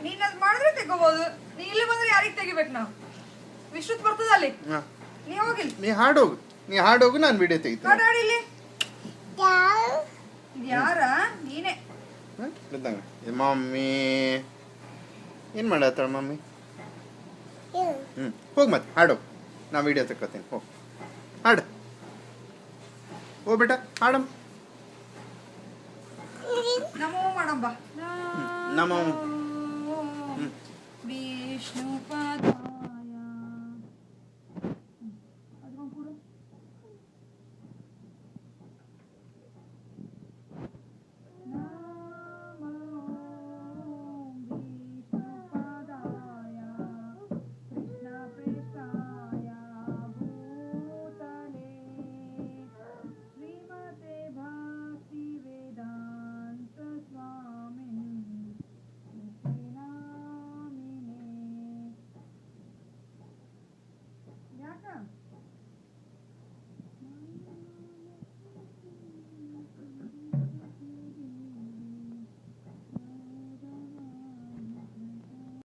ನೀನ್ ಅದ್ ಮಾಡಿದ್ರೆ ತೆಗೋಬಹುದು. ನೀ ಇಲ್ಲಿ ಬಂದ್ರೆ ಯಾರಿಗೆ ತೆಗಿಬೇಕು ನಾವು? ವಿಶ್ರುತ್ ಬರ್ತದ ಅಲ್ಲಿ. ನೀ ಹೋಗಿಲ್ಲ. ನೀ ಹಾಡೋಗು ನಾನು ವಿಡಿಯೋ ತೆಗಿತೀನಿ. ಹಾಡು ಇಲ್ಲಿ. ಯಾರ ನೀನೇ? ಮಮ್ಮಿ ಏನ್ ಮಾಡತ್ತಾಳ ಮಮ್ಮಿ? ಹೋಗ್ ಮತ್ತೆ ಹಾಡು, ನಾ ವಿಡಿಯೋ ತಗೋತೀನಿ. ಹೋಗ್ ಹಾಡು. ಓ ಬೇಟ ಹಾಡಮ್. ನಮೋ ಮಾಡಂಬ. ನಮೋ ವಿಷ್ಣು ಪಾದಾಯ. Yeah.